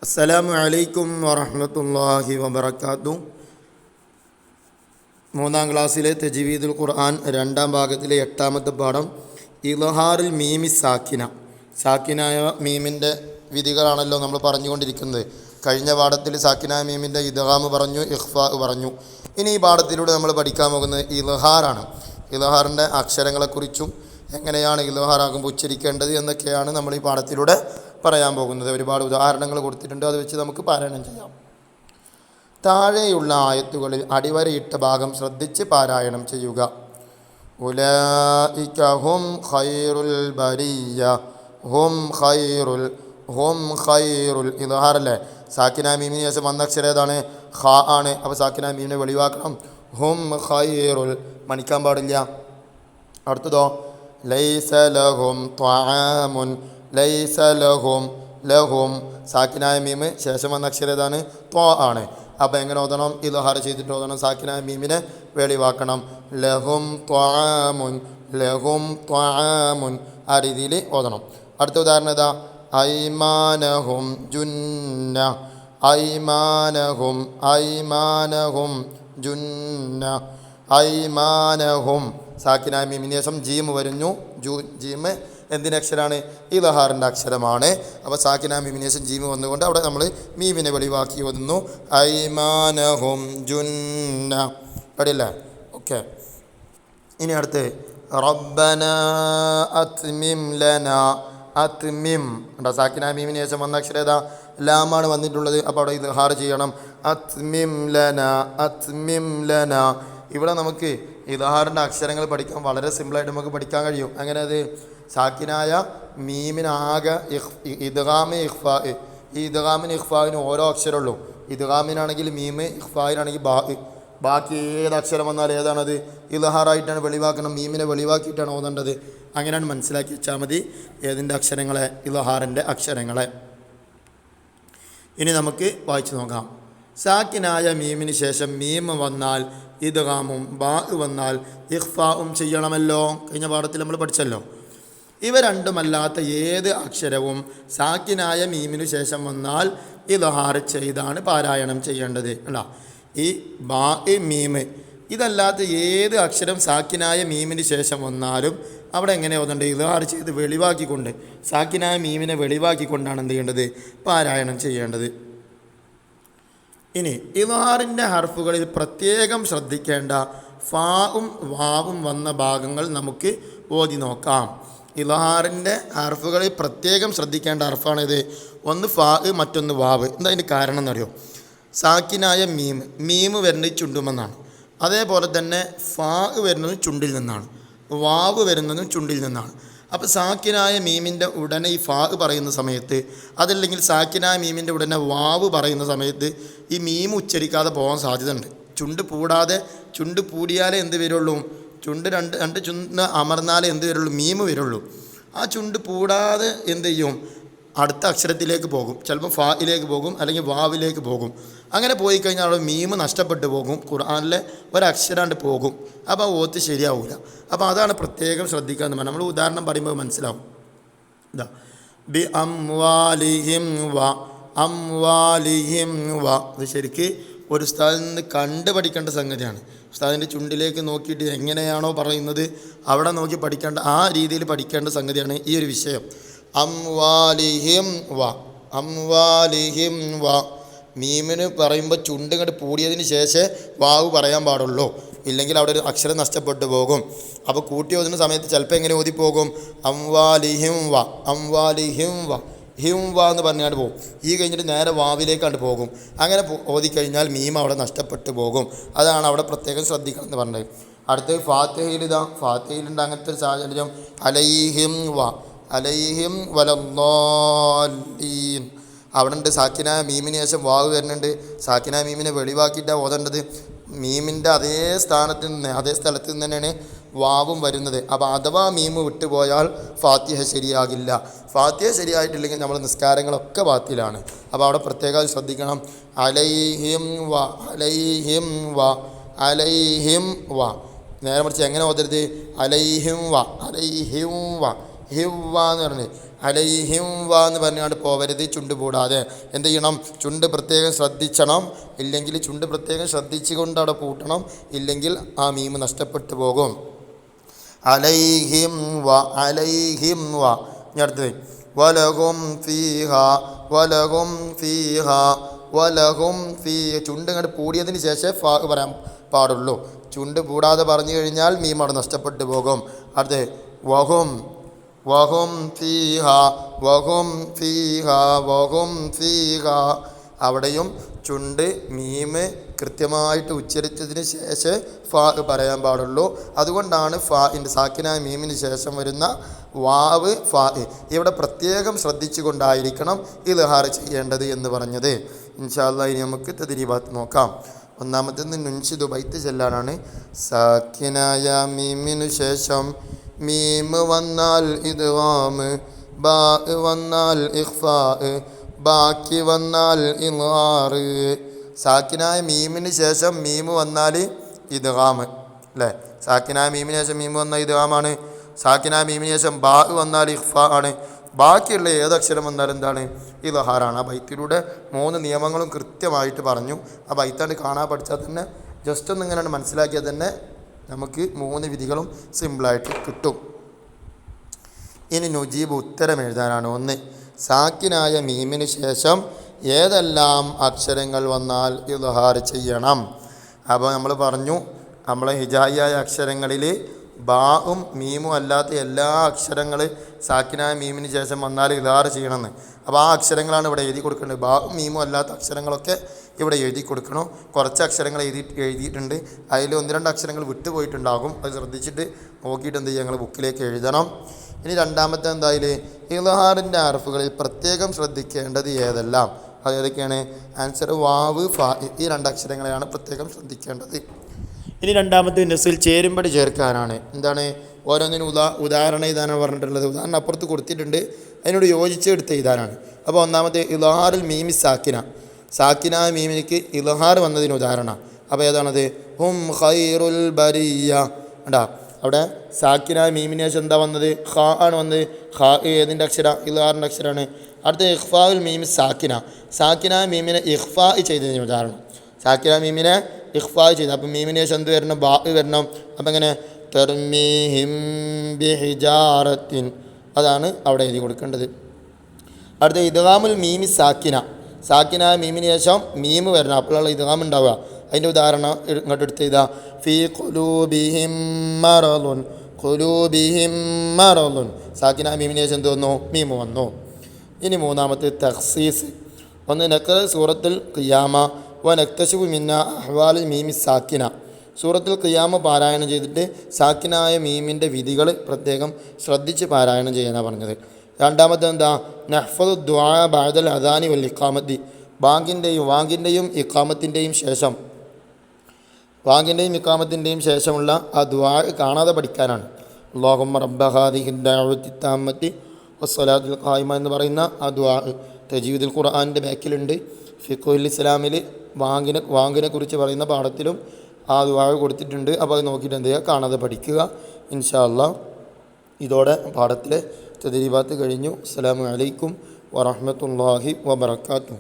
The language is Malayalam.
അസ്സലാമു അലൈക്കും വറഹ്മത്തുള്ളാഹി വബറകാതുഹു. മൂന്നാം ക്ലാസ്സിലെ തജ്വീദുൽ ഖുർആൻ രണ്ടാം ഭാഗത്തിലെ 8ാമത്തെ പാഠം ഇൽഹാറുൽ മീമി സാക്കിന. സാക്കിനായ മീമിൻ്റെ വിധികളാണല്ലോ നമ്മൾ പറഞ്ഞുകൊണ്ടിരിക്കുന്നത്. കഴിഞ്ഞ പാഠത്തിൽ സാക്കിനായ മീമിൻ്റെ ഇദ്ഗാം പറഞ്ഞു, ഇഖ്ഫാ പറഞ്ഞു. ഇനി ഈ പാഠത്തിലൂടെ നമ്മൾ പഠിക്കാൻ പോകുന്നത് ഇൽഹാറാണ്. ഇൽഹാറിൻ്റെ അക്ഷരങ്ങളെക്കുറിച്ചും എങ്ങനെയാണ് ഇൽഹാറാകുമ്പോൾ ഉച്ചരിക്കേണ്ടത് എന്നൊക്കെയാണ് നമ്മൾ ഈ പാഠത്തിലൂടെ പറയാൻ പോകുന്നത്. ഒരുപാട് ഉദാഹരണങ്ങൾ കൊടുത്തിട്ടുണ്ട്, അത് വെച്ച് നമുക്ക് പാരായണം ചെയ്യാം. താഴെയുള്ള ആയത്തുകളിൽ അടിവരയിട്ട ഭാഗം ശ്രദ്ധിച്ച് പാരായണം ചെയ്യുക. ഉലൈക ഹും ഖൈറുൽ ബരിയ. ഹും ഖൈറുൽ ഇൽഹാറല്ലേ. സാക്കിന മീമിന് ശേഷം വന്ന അക്ഷരം ഏതാണ്? ഖ ആണ്. അപ്പോൾ സാക്കിന മീമിനെ വെളിവാക്കണം. ഹും ഖൈറുൽ മണിക്കാൻ പാടില്ല. അടുത്തതോ ലൈസ ലഹും ത്വആമുൻ. ലൈസ ലഹും സാക്കിനായ മീമ് ശേഷം വന്ന അക്ഷരം ഏതാണ്? ത്വ ആണ്. അപ്പോൾ എങ്ങനെ ഓതണം? ഇൽഹാർ ചെയ്തിട്ട് ഓതണം. സാക്കിനായ മീമിനെ വെളിവാക്കണം. ലഹും ത്വആമുൻ ആ രീതിയിൽ ഓതണം. അടുത്ത ഉദാഹരണം ഏതാ? ഐമാനഹും ജുന്ന. ഐമാനഹും ജുന്ന. ഐമാനഹും സാക്കിനായ മീമിന് ശേഷം ജീം വരുന്നു. ജീം എന്തിൻ്റെ അക്ഷരമാണ്? ഇൽഹാറിൻ്റെ അക്ഷരമാണ്. അപ്പോൾ സാക്കിന മീമിന് ശേഷം ജീമ് വന്നുകൊണ്ട് അവിടെ നമ്മൾ മീമിനെ വെളിവാക്കി ഓതുന്നു. ഐമാനഹും ജുന്ന. പടിയല്ലേ? ഓക്കെ. ഇനി അടുത്ത് റബ്ബന അത്മിം ലന. അത്മിം ഉണ്ടോ? സാക്കിന മീമിന് ശേഷം വന്ന അക്ഷരം ഏതാ? ലാമാണ് വന്നിട്ടുള്ളത്. അപ്പോൾ അവിടെ ഇൽഹാർ ചെയ്യണം. അത്മിം ലന. ഇവിടെ നമുക്ക് ഇൽഹാറിൻ്റെ അക്ഷരങ്ങൾ പഠിക്കാൻ വളരെ സിമ്പിളായിട്ട് നമുക്ക് പഠിക്കാൻ കഴിയും. അങ്ങനെ അത് സാക്കിനായ മീമിനാകെ ഇദ്ഗാമ് ഇഖ്ഫാ. ഈ ഇദ്ഗാമിന് ഇഖ്ഫാവിന് ഓരോ അക്ഷരമുള്ളൂ. ഇദ്ഗാമിനാണെങ്കിൽ മീമ്, ഇഖ്ഫായിനാണെങ്കിൽ ബാ. ബാക്കി ഏത് അക്ഷരം വന്നാൽ ഏതാണത്? ഇൽഹാറായിട്ടാണ് വെളിവാക്കണം. മീമിനെ വെളിവാക്കിയിട്ടാണ് ഓതേണ്ടത്. അങ്ങനെയാണ് മനസ്സിലാക്കി വെച്ചാൽ മതി ഏതിൻ്റെ അക്ഷരങ്ങളെ? ഇൽഹാറിൻ്റെ അക്ഷരങ്ങളെ. ഇനി നമുക്ക് വായിച്ചു നോക്കാം. സാക്കിനായ മീമിന് ശേഷം മീം വന്നാൽ ഇദ്ഗാമും, ബാ വന്നാൽ ഇഖ്ഫാവും ചെയ്യണമല്ലോ. കഴിഞ്ഞ പാഠത്തിൽ നമ്മൾ പഠിച്ചല്ലോ. ഇവ രണ്ടുമല്ലാത്ത ഏത് അക്ഷരവും സാക്കിനായ മീമിനു ശേഷം വന്നാൽ ഇൽഹാർ ചെയ്താണ് പാരായണം ചെയ്യേണ്ടത്. അല്ല, ഈ ബാ മീമ് ഇതല്ലാത്ത ഏത് അക്ഷരം സാക്കിനായ മീമിന് ശേഷം വന്നാലും അവിടെ എങ്ങനെ ഓതേണ്ടത്? ഇൽഹാർ ചെയ്ത് വെളിവാക്കിക്കൊണ്ട്, സാക്കിനായ മീമിനെ വെളിവാക്കിക്കൊണ്ടാണ് എന്ത് ചെയ്യേണ്ടത്? പാരായണം ചെയ്യേണ്ടത്. ഇനി ഇൽഹാറിൻ്റെ ഹർഫുകളിൽ പ്രത്യേകം ശ്രദ്ധിക്കേണ്ട ഫാവും വാവും വന്ന ഭാഗങ്ങൾ നമുക്ക് ഓതി നോക്കാം. ഇൽഹാറിൻ്റെ ഹർഫുകളിൽ പ്രത്യേകം ശ്രദ്ധിക്കേണ്ട ഹർഫാണിത്. ഒന്ന് ഫാ, മറ്റൊന്ന് വാവ്. എന്താ അതിൻ്റെ കാരണം എന്നറിയോ? സാക്കിനായ മീമ് വരുന്നത് ചുണ്ടുമെന്നാണ്. അതേപോലെ തന്നെ ഫാ വരുന്നത് ചുണ്ടിൽ നിന്നാണ്, വാവ് വരുന്നതും ചുണ്ടിൽ നിന്നാണ്. അപ്പോൾ സാക്കിനായ മീമിൻ്റെ ഉടനെ ഈ ഫാ പറയുന്ന സമയത്ത്, അതല്ലെങ്കിൽ സാക്കിനായ മീമിൻ്റെ ഉടനെ വാവ് പറയുന്ന സമയത്ത് ഈ മീം ഉച്ചരിക്കാതെ പോകാൻ സാധ്യതയുണ്ട്. ചുണ്ട് പൂടിയാലേ എന്ത് വരുള്ളൂ? ചുണ്ട് രണ്ട് ചുണ്ട് അമർന്നാലേ എന്ത് വരുള്ളൂ? മീമ് വരുള്ളൂ. ആ ചുണ്ട് പൂടാതെ എന്ത് ചെയ്യും? അടുത്ത അക്ഷരത്തിലേക്ക് പോകും. ചിലപ്പോൾ ഫായിലേക്ക് പോകും, അല്ലെങ്കിൽ വാവിലേക്ക് പോകും. അങ്ങനെ പോയി കഴിഞ്ഞാൽ അവിടെ മീമ് നഷ്ടപ്പെട്ടു പോകും. ഖുർആനിലെ ഒരക്ഷരാണ്ട് പോകും. അപ്പോൾ ആ ഓത്ത് ശരിയാവില്ല. അപ്പോൾ അതാണ് പ്രത്യേകം ശ്രദ്ധിക്കാമെന്ന് പറഞ്ഞാൽ നമ്മൾ ഉദാഹരണം പറയുമ്പോൾ മനസ്സിലാവും. ഇതാ ബി അംവാലിഹിം വ. അത് ശരിക്ക് ഒരു ഉസ്താദിൽ നിന്ന് കണ്ട് പഠിക്കേണ്ട സംഗതിയാണ്. ഉസ്താദിൻ്റെ ചുണ്ടിലേക്ക് നോക്കിയിട്ട് എങ്ങനെയാണോ പറയുന്നത് അവിടെ നോക്കി പഠിക്കേണ്ട, ആ രീതിയിൽ പഠിക്കേണ്ട സംഗതിയാണ് ഈ ഒരു വിഷയം. അംവാലിഹിം വ. മീമിന് പറയുമ്പോൾ ചുണ്ട് ഇങ്ങോട്ട് പൂടിയതിന് ശേഷം വാവ് പറയാൻ പാടുള്ളൂ. ഇല്ലെങ്കിൽ അവിടെ ഒരു അക്ഷരം നഷ്ടപ്പെട്ടു പോകും. അപ്പോൾ കൂട്ടി ഓതുന്ന സമയത്ത് ചിലപ്പോൾ എങ്ങനെ ഓതിപ്പോകും? അംവാലിഹിം വ ഹിം വ എന്ന് പറഞ്ഞാണ്ട് പോകും. ഈ കഴിഞ്ഞിട്ട് നേരെ വാവിലേക്കാണ്ട് പോകും. അങ്ങനെ ഓതിക്കഴിഞ്ഞാൽ മീം അവിടെ നഷ്ടപ്പെട്ടു പോകും. അതാണ് അവിടെ പ്രത്യേകം ശ്രദ്ധിക്കണം എന്ന് പറഞ്ഞത്. അടുത്ത് ഫാത്തിഹയിലുണ്ട് അങ്ങനത്തെ ഒരു സാഹചര്യം. അലൈഹിം വലദ്ദാലീൻ. അവിടെ ഉണ്ട് സാക്കിനായ മീമിന് ശേഷം വാവ് വരുന്നുണ്ട്. സാക്കിനായ മീമിനെ വെളിവാക്കിയിട്ടാണ് ഓതേണ്ടത്. മീമിൻ്റെ അതേ സ്ഥലത്ത് നിന്ന് തന്നെയാണ് വാവും വരുന്നത്. അപ്പോൾ അഥവാ മീമ് വിട്ടുപോയാൽ ഫാത്തിഹ ശരിയാകില്ല. ഫാത്തിഹ ശരിയായിട്ടില്ലെങ്കിൽ നമ്മൾ നിസ്കാരങ്ങളൊക്കെ ബാത്തിലാണ്. അപ്പോൾ അവിടെ പ്രത്യേകം ശ്രദ്ധിക്കണം. അലൈഹിം വ. നേരെ മറിച്ച് എങ്ങനെ ഓതരുത്? അലൈഹിം വ ഹിവ്വ എന്ന് പറഞ്ഞ് അലൈഹിം വാ എന്ന് പറഞ്ഞാണ്ട് പോവരുത്, ചുണ്ട് പൂടാതെ. എന്ത് ചെയ്യണം? ചുണ്ട് പ്രത്യേകം ശ്രദ്ധിക്കണം. ഇല്ലെങ്കിൽ ചുണ്ട് പ്രത്യേകം ശ്രദ്ധിച്ചുകൊണ്ട് അവിടെ പൂട്ടണം. ഇല്ലെങ്കിൽ ആ മീമ് നഷ്ടപ്പെട്ടു പോകും. അലൈഹിം വ, അലൈഹിം വ. ഇനി അടുത്തത് വലഹും ഫീഹ, വലഹും ഫീഹ, വലഹും ഫീ. ചുണ്ട് ഇങ്ങോട്ട് പൂടിയതിന് ശേഷം ഫാ പറയാൻ പാടുള്ളൂ. ചുണ്ട് പൂടാതെ പറഞ്ഞു കഴിഞ്ഞാൽ മീം അവിടെ നഷ്ടപ്പെട്ടു പോകും. അടുത്ത് വഹും, വഹും ഫീഹ, വഹും ഫീഹ, വഹും ഫീഹ. അവിടെയും ചുണ്ട് മീമ് കൃത്യമായിട്ട് ഉച്ചരിച്ചതിന് ശേഷം ഫാ പറയാൻ പാടുള്ളൂ. അതുകൊണ്ടാണ് ഫാഇൻ്റെ സാക്കിനായ മീമിന് ശേഷം വരുന്ന വാവ് ഫാ ഇവിടെ പ്രത്യേകം ശ്രദ്ധിച്ചു കൊണ്ടായിരിക്കണം ഇദ്ഹാർ ചെയ്യേണ്ടത് എന്ന് പറഞ്ഞത്. ഇൻഷാ അല്ലാഹ് ഇനി നമുക്ക് തദ്രീബാത്ത് നോക്കാം. ഒന്നാമത്തേത് നുൻഷിദു ബൈത്ത് ചെല്ലാനാണ്. സാക്കിനായ മീമിനു ശേഷം മീമ് വന്നാൽ ഇദ്ഗാം, ബാ വന്നാൽ ഇഖ്ഫാ, ബാക്കി വന്നാൽ ഇദ്ഹാർ. സാക്കിനായ മീമിന് ശേഷം മീമ് വന്നാൽ ഇദ്ഗാം അല്ലേ? സാക്കിനായ മീമിന് ശേഷം മീമ് വന്നാൽ ഇദ്ഗാമാണ്. സാക്കിനായ മീമിന് ശേഷം ബാ വന്നാൽ ഇഖ്ഫാ ആണ്. ബാക്കിയുള്ള ഏതക്ഷരം വന്നാൽ എന്താണ്? ഇദ്ഹാറാണ്. ആ ബൈത്തിലൂടെ 3 നിയമങ്ങളും കൃത്യമായിട്ട് പറഞ്ഞു. ആ ബൈത്താണ്ട് കാണാൻ പഠിച്ചാൽ തന്നെ ജസ്റ്റ് ഒന്ന് ഇങ്ങനെ മനസ്സിലാക്കിയാൽ തന്നെ നമുക്ക് 3 വിധികളും സിമ്പിളായിട്ട് കിട്ടും. ഇനി നുജീബ് ഉത്തരം എഴുതാനാണ്. 1, സാക്കിനായ മീമിന് ശേഷം ഏതെല്ലാം അക്ഷരങ്ങൾ വന്നാൽ ഇദ്ഹാർ ചെയ്യണം. അപ്പോൾ നമ്മൾ പറഞ്ഞു നമ്മളെ ഹിജായിയായ അക്ഷരങ്ങളിൽ ബാവും മീമും അല്ലാത്ത എല്ലാ അക്ഷരങ്ങൾ സാക്കിനായ മീമിന് ശേഷം വന്നാൽ ഇദ്ഹാർ ചെയ്യണമെന്ന്. അപ്പോൾ ആ അക്ഷരങ്ങളാണ് ഇവിടെ എഴുതി കൊടുക്കേണ്ടത്. ബാവും മീമും അല്ലാത്ത അക്ഷരങ്ങളൊക്കെ ഇവിടെ എഴുതി കൊടുക്കണം. കുറച്ച് അക്ഷരങ്ങൾ എഴുതിയിട്ടുണ്ട്. അതിൽ 1-2 അക്ഷരങ്ങൾ വിട്ടുപോയിട്ടുണ്ടാകും. അത് ശ്രദ്ധിച്ചിട്ട് നോക്കിയിട്ട് എന്ത് ചെയ്യുക, ഞങ്ങൾ ബുക്കിലേക്ക് എഴുതണം. ഇനി രണ്ടാമത്തെ എന്തായാലും ഇദ്ഹാറിൻ്റെ ഹർഫുകളിൽ പ്രത്യേകം ശ്രദ്ധിക്കേണ്ടത് ഏതെല്ലാം? അത് ഏതൊക്കെയാണ്? ആൻസർ വാവ് ഫാ. ഈ 2 അക്ഷരങ്ങളെയാണ് പ്രത്യേകം ശ്രദ്ധിക്കേണ്ടത്. ഇനി രണ്ടാമത്തെ നസിൽ ചേരുമ്പടി ചേർക്കാനാണ്. എന്താണ്? ഓരോന്നിനും ഉദാഹരണം എഴുതാനാണ് പറഞ്ഞിട്ടുള്ളത്. ഉദാഹരണം അപ്പുറത്ത് കൊടുത്തിട്ടുണ്ട്, അതിനോട് യോജിച്ചെടുത്ത് എഴുതാനാണ്. അപ്പോൾ ഒന്നാമത്തെ ഇദ്ഹാറുൽ മീമി സാക്കിന, സാക്കിനായ മീമിനിക്ക് ഇദ്ഹാർ വന്നതിന് ഉദാഹരണം. അപ്പോൾ ഏതാണത്? ഹും ഖൈറുൽ ബരിയ. ഉണ്ടാ അവിടെ സാക്കിനായ മീമിന് ശേഷം എന്താ വന്നത്? ഖാ ആണ് വന്നത്. ഖാ ഏതിൻ്റെ അക്ഷര? ഇദ്ഹാറിൻ്റെ അക്ഷരമാണ്. അടുത്ത ഇഖ്ഫാഉൽ മീമി സാക്കിന, സാക്കിനായ മീമിനെ ഇഖ്ഫാ ചെയ്തതിന് ഉദാഹരണം. സാക്കിനായ മീമിനെ ഇഖ്ഫാ ചെയ്ത്, അപ്പം മീമിന് ശേഷം എന്ത് വരണം? ബാ വരണം. അപ്പം എങ്ങനെ? തർമീഹിം ബിഹിജാറത്തിൻ, അതാണ് അവിടെ എഴുതി കൊടുക്കേണ്ടത്. അടുത്ത ഇദ്ഗാമുൽ മീമി സാക്കിന, സാക്കിനായ മീമിന് ശേഷം മീമ് വരണം, അപ്പോഴുള്ള ഇദ്ഗാം ഉണ്ടാവുക. അതിൻ്റെ ഉദാഹരണം ഇങ്ങോട്ട് എടുത്ത് ചെയ്താ ഫീ ഖുലൂബിഹിം മറളുൻ, ഖുലൂബിഹിം മറളുൻ. സാക്കിനായ മീമിന് ശേഷം എന്ത് വന്നു? മീമ് വന്നു. ഇനി മൂന്നാമത്തെ തഖ്സീസ്. 1 നഖ്റ സൂറത്തുൽ ഖിയാമ വ നക്തശിഫു മിന്ന അഹ്വാലുൽ മീമി സാക്കിന. സൂറത്തുൽ ഖിയാമ പാരായണം ചെയ്തിട്ട് സാക്കിനായ മീമിൻ്റെ വിധികൾ പ്രത്യേകം ശ്രദ്ധിച്ച് പാരായണം ചെയ്യാനാണ് പറഞ്ഞത്. രണ്ടാമത്തെ എന്താ? നഹ്ഫദു ദുആ ബഅദൽ അദാനി വൽ ഇഖാമത്തി, വാങ്കിൻ്റെയും ഇഖാമത്തിൻ്റെയും ശേഷം, വാങ്കിൻ്റെയും ഇഖാമത്തിൻ്റെയും ശേഷമുള്ള ആ ദുആ കാണാതെ പഠിക്കാനാണ്. അല്ലാഹുമ്മ റബ്ബ ഹാദിഹി ദഅവത്തി താമ്മത്തി വസ്സലാത്തുൽ ഖായിമ എന്ന് പറയുന്ന ആ ദുആ തജ്വീദുൽ ഖുർആനിൻ്റെ ബാക്കിലുണ്ട്. ഫിഖ്ഹുൽ ഇസ്ലാമിൽ വാങ്കിനെ കുറിച്ച് പറയുന്ന പാഠത്തിലും ആ ദുആ കൊടുത്തിട്ടുണ്ട്. അപ്പോൾ അത് നോക്കിയിട്ട് എന്ത് ചെയ്യുക? കാണാതെ പഠിക്കുക. ഇൻഷാ അല്ലാഹ് ഇതോടെ പാഠത്തിലെ തദ്രീബാത്ത് കഴിഞ്ഞു. അസ്സലാമു അലൈക്കും വറഹ്മത്തുള്ളാഹി വബറകാതുഹു.